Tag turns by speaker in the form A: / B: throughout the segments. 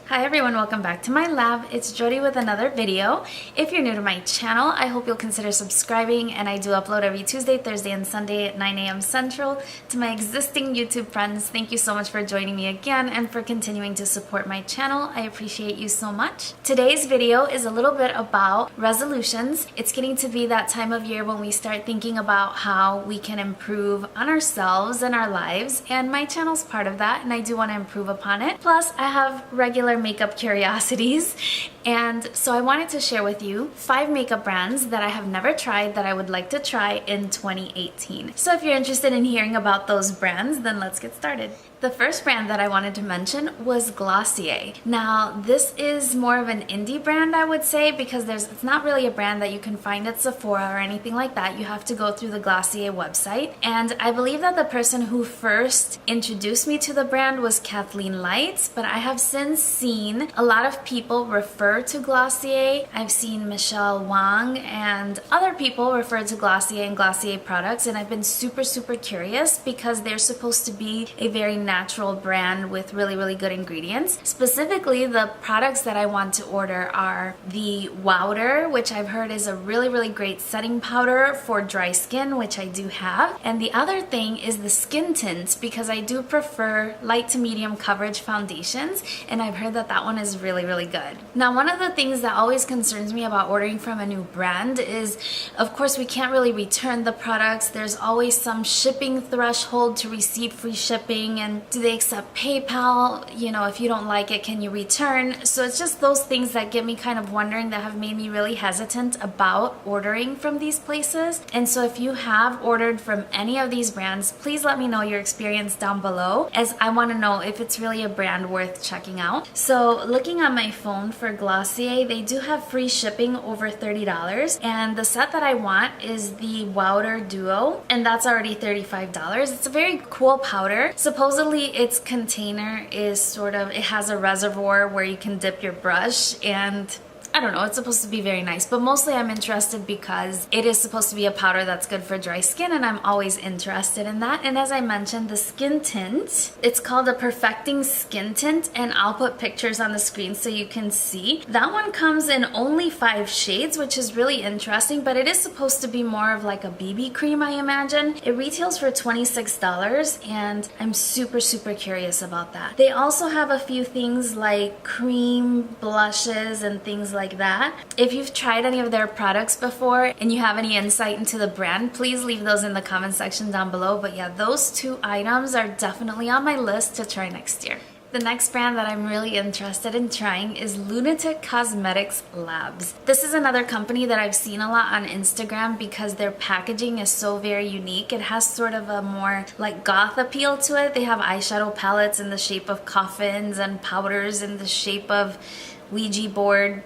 A: Hi everyone, welcome back to my lab. It's Jody with another video. If you're new to my channel, I hope you'll consider subscribing, and I do upload every Tuesday, Thursday, and Sunday at 9 a.m. Central. To my existing YouTube friends, thank you so much for joining me again and for continuing to support my channel. I appreciate you so much. Today's video is a little bit about resolutions. It's getting to be that time of year when we start thinking about how we can improve on ourselves and our lives, and my channel's part of that, and I do want to improve upon it. Plus, I have regular makeup curiosities, and so I wanted to share with you 5 makeup brands that I have never tried that I would like to try in 2018. So if you're interested in hearing about those brands, then let's get started. The first brand that I wanted to mention was Glossier. Now, this is more of an indie brand, I would say, because it's not really a brand that you can find at Sephora or anything like that. You have to go through the Glossier website. And I believe that the person who first introduced me to the brand was Kathleen Lights, but I have since seen a lot of people refer to Glossier. I've seen Michelle Wang and other people refer to Glossier and Glossier products, and I've been super curious because they're supposed to be a very natural brand with really good ingredients. Specifically, the products that I want to order are the Wowder, which I've heard is a really great setting powder for dry skin, which I do have. And the other thing is the skin tint, because I do prefer light to medium coverage foundations, and I've heard that that one is really good. Now, one of the things that always concerns me about ordering from a new brand is, of course, we can't really return the products. There's always some shipping threshold to receive free shipping, and do they accept PayPal? You know, if you don't like it, can you return? So it's just those things that get me kind of wondering, that have made me really hesitant about ordering from these places. And so if you have ordered from any of these brands, please let me know your experience down below, as I want to know if it's really a brand worth checking out. So looking on my phone for Glossier, they do have free shipping over $30, and the set that I want is the Wowder Duo, and that's already $35. It's a very cool powder. Supposedly its container is it has a reservoir where you can dip your brush, and I don't know, it's supposed to be very nice, but mostly I'm interested because it is supposed to be a powder that's good for dry skin, and I'm always interested in that. And as I mentioned, the skin tint, it's called a Perfecting Skin Tint, and I'll put pictures on the screen so you can see. That one comes in only 5 shades, which is really interesting, but it is supposed to be more of like a BB cream, I imagine. It retails for $26, and I'm super curious about that. They also have a few things like cream blushes and things like that. If you've tried any of their products before and you have any insight into the brand, please leave those in the comment section down below. But yeah, those 2 items are definitely on my list to try next year. The next brand that I'm really interested in trying is Lunatick Cosmetics Labs. This is another company that I've seen a lot on Instagram because their packaging is so very unique. It has sort of a more like goth appeal to it. They have eyeshadow palettes in the shape of coffins and powders in the shape of Ouija board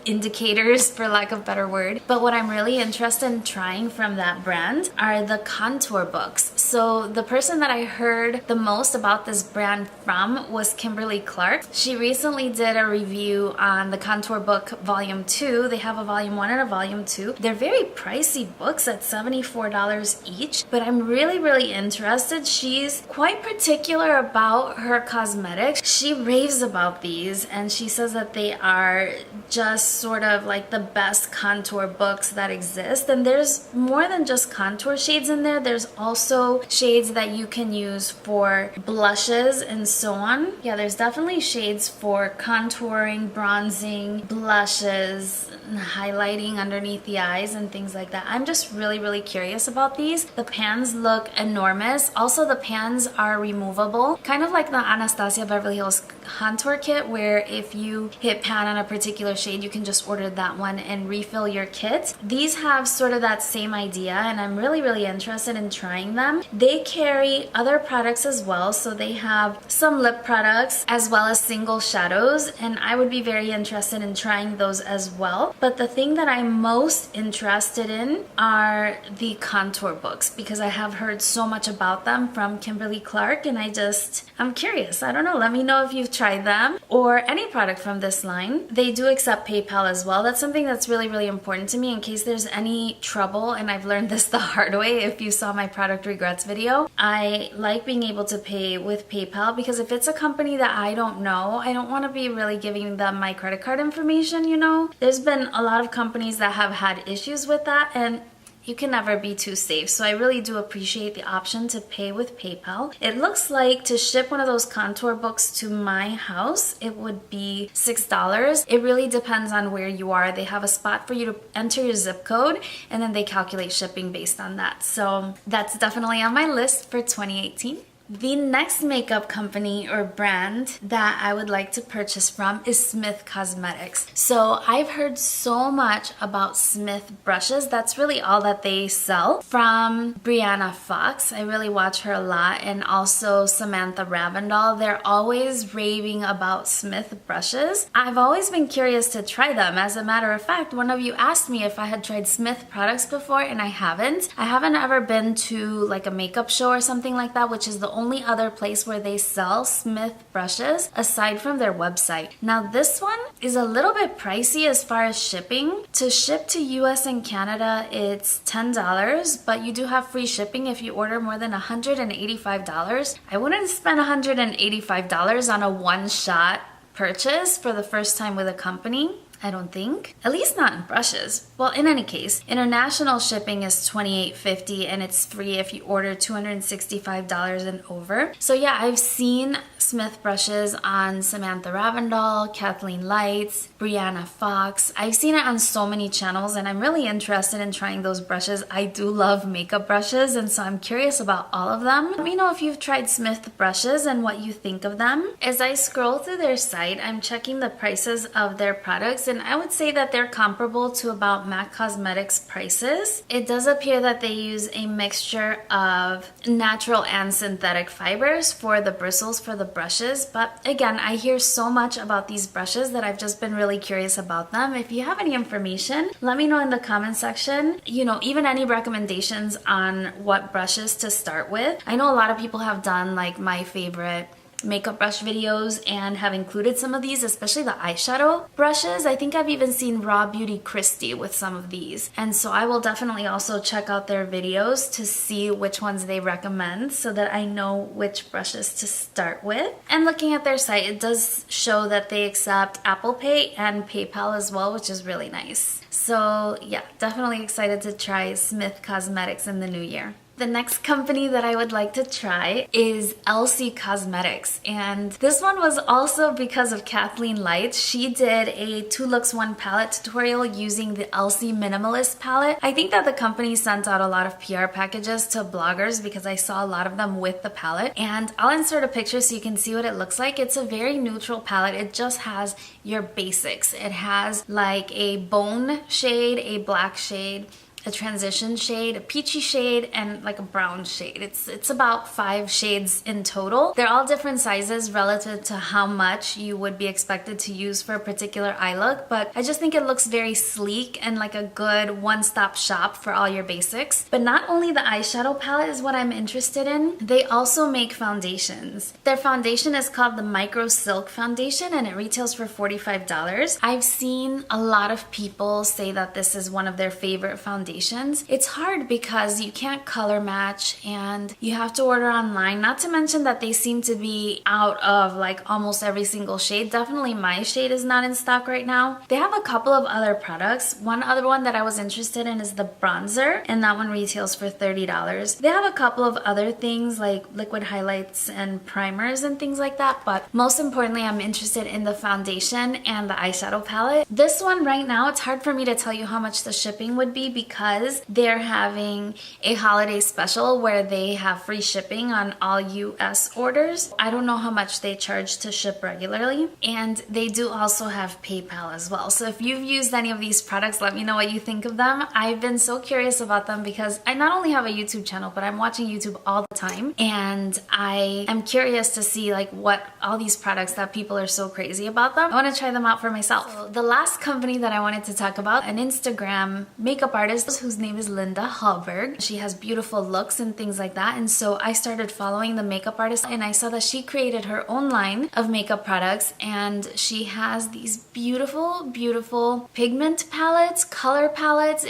A: indicators, for lack of a better word. But what I'm really interested in trying from that brand are the contour books. So the person that I heard the most about this brand from was Kimberly Clark. She recently did a review on the contour book volume 2. They have a volume 1 and a volume 2. They're very pricey books at $74 each, but I'm really interested. She's quite particular about her cosmetics. She raves about these, and she says that they are just sort of like the best contour books that exist. And there's more than just contour shades in there. There's also shades that you can use for blushes and so on. Yeah, there's definitely shades for contouring, bronzing, blushes, highlighting underneath the eyes and things like that. I'm just really curious about these. The pans look enormous. Also, the pans are removable, kind of like the Anastasia Beverly Hills contour kit, where if you hit pan on a particular shade, you can just order that one and refill your kit. These have sort of that same idea, and I'm really interested in trying them. They carry other products as well, so they have some lip products as well as single shadows, and I would be very interested in trying those as well. But the thing that I'm most interested in are the contour books because I have heard so much about them from Kimberly Clark, and I'm curious. I don't know. Let me know if you've tried them or any product from this line. They do accept PayPal as well. That's something that's really, really important to me in case there's any trouble, and I've learned this the hard way. If you saw my product regrets video, I like being able to pay with PayPal because if it's a company that I don't know, I don't want to be really giving them my credit card information, you know? There's been a lot of companies that have had issues with that, and you can never be too safe. So I really do appreciate the option to pay with PayPal. It looks like to ship one of those contour books to my house, it would be $6. It really depends on where you are. They have a spot for you to enter your zip code, and then they calculate shipping based on that. So that's definitely on my list for 2018. The next makeup company or brand that I would like to purchase from is Smith Cosmetics. So I've heard so much about Smith brushes. That's really all that they sell. From Brianna Fox, I really watch her a lot, and also Samantha Ravindal. They're always raving about Smith brushes. I've always been curious to try them. As a matter of fact, one of you asked me if I had tried Smith products before, and I haven't. I haven't ever been to like a makeup show or something like that, which is the only other place where they sell Smith brushes aside from their website. Now this one is a little bit pricey as far as shipping. To ship to US and Canada, it's $10, but you do have free shipping if you order more than $185. I wouldn't spend $185 on a one-shot purchase for the first time with a company. I don't think. At least not in brushes. Well, in any case, international shipping is $28.50 and it's free if you order $265 and over. So yeah, I've seen Smith brushes on Samantha Ravindal, Kathleen Lights, Brianna Fox. I've seen it on so many channels, and I'm really interested in trying those brushes. I do love makeup brushes, and so I'm curious about all of them. Let me know if you've tried Smith brushes and what you think of them. As I scroll through their site, I'm checking the prices of their products, and I would say that they're comparable to about MAC Cosmetics prices. It does appear that they use a mixture of natural and synthetic fibers for the bristles for the brushes, but again, I hear so much about these brushes that I've just been really curious about them. If you have any information, let me know in the comment section. You know, even any recommendations on what brushes to start with. I know a lot of people have done like my favorite makeup brush videos and have included some of these, especially the eyeshadow brushes. I think I've even seen Raw Beauty Christy with some of these, and so I will definitely also check out their videos to see which ones they recommend so that I know which brushes to start with. And looking at their site, it does show that they accept Apple Pay and PayPal as well, which is really nice. So yeah, definitely excited to try Smith Cosmetics in the new year. The next company that I would like to try is Elcie Cosmetics, and this one was also because of Kathleen Lights. She did a 2 looks 1 palette tutorial using the Elcie Minimalist palette. I think that the company sent out a lot of PR packages to bloggers because I saw a lot of them with the palette, and I'll insert a picture so you can see what it looks like. It's a very neutral palette. It just has your basics. It has like a bone shade, a black shade, a transition shade, a peachy shade, and like a brown shade. It's about 5 shades in total. They're all different sizes relative to how much you would be expected to use for a particular eye look, but I just think it looks very sleek and like a good one-stop shop for all your basics. But not only the eyeshadow palette is what I'm interested in, they also make foundations. Their foundation is called the Micro Silk Foundation, and it retails for $45. I've seen a lot of people say that this is one of their favorite foundations. It's hard because you can't color match and you have to order online, not to mention that they seem to be out of like almost every single shade. Definitely my shade is not in stock right now. They have a couple of other products. One other one that I was interested in is the bronzer, and that one retails for $30. They have a couple of other things like liquid highlights and primers and things like that, but most importantly, I'm interested in the foundation and the eyeshadow palette. This one right now, it's hard for me to tell you how much the shipping would be because because they're having a holiday special where they have free shipping on all US orders. I don't know how much they charge to ship regularly, and they do also have PayPal as well. So if you've used any of these products, let me know what you think of them. I've been so curious about them because I not only have a YouTube channel, but I'm watching YouTube all the time, and I am curious to see like what all these products that people are so crazy about them. I want to try them out for myself. So the last company that I wanted to talk about, an Instagram makeup artist whose name is Hallberg. She has beautiful looks and things like that, and so I started following the makeup artist, and I saw that she created her own line of makeup products, and she has these beautiful pigment palettes, color palettes.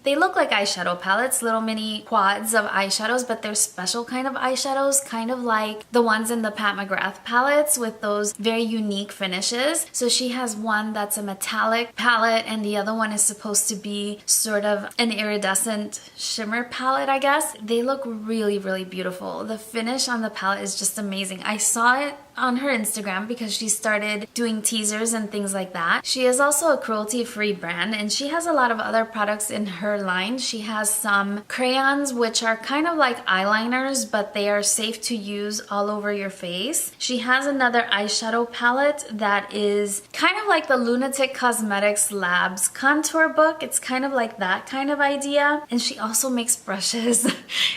A: They look like eyeshadow palettes, little mini quads of eyeshadows, but they're special kind of eyeshadows, kind of like the ones in the Pat McGrath palettes with those very unique finishes. So she has one that's a metallic palette, and the other one is supposed to be sort of an iridescent shimmer palette, I guess. They look really beautiful. The finish on the palette is just amazing. I saw it on her Instagram because she started doing teasers and things like that. She is also a cruelty-free brand, and she has a lot of other products in her line. She has some crayons which are kind of like eyeliners, but they are safe to use all over your face. She has another eyeshadow palette that is kind of like the Lunatick Cosmetics Lab's contour book. It's kind of like that kind of idea. And she also makes brushes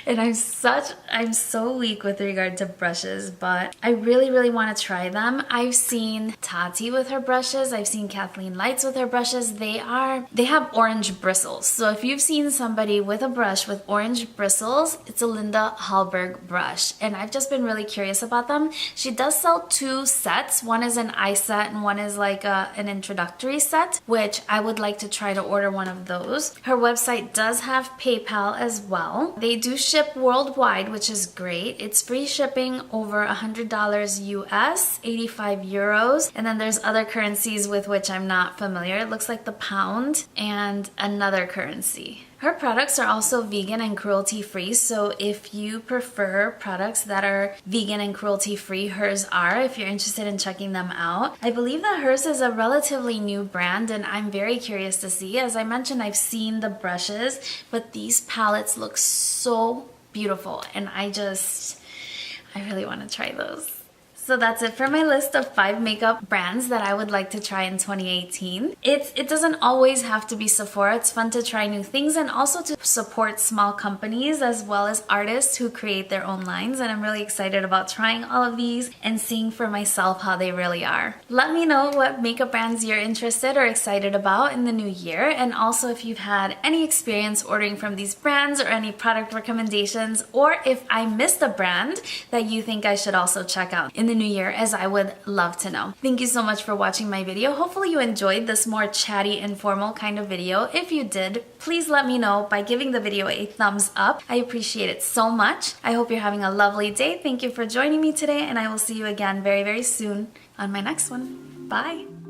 A: and I'm so weak with regard to brushes, but I really want to try them. I've seen Tati with her brushes. I've seen Kathleen Lights with her brushes. They have orange bristles. So if you've seen somebody with a brush with orange bristles, it's a Hallberg brush. And I've just been really curious about them. She does sell two sets. One is an eye set and one is like an introductory set, which I would like to try to order one of those. Her website does have PayPal as well. They do ship worldwide, which is great. It's free shipping over $100 US, 85 euros, and then there's other currencies with which I'm not familiar. It looks like the pound and another currency. Her products are also vegan and cruelty-free, so if you prefer products that are vegan and cruelty-free, hers are, if you're interested in checking them out. I believe that hers is a relatively new brand, and I'm very curious to see. As I mentioned, I've seen the brushes, but these palettes look so beautiful, and I really want to try those. So that's it for my list of 5 makeup brands that I would like to try in 2018. It doesn't always have to be Sephora. It's fun to try new things and also to support small companies as well as artists who create their own lines. And I'm really excited about trying all of these and seeing for myself how they really are. Let me know what makeup brands you're interested or excited about in the new year. And also if you've had any experience ordering from these brands or any product recommendations, or if I missed a brand that you think I should also check out in the new year, as I would love to know. Thank you so much for watching my video. Hopefully you enjoyed this more chatty, informal kind of video. If you did, please let me know by giving the video a thumbs up. I appreciate it so much. I hope you're having a lovely day. Thank you for joining me today, and I will see you again very soon on my next one. Bye!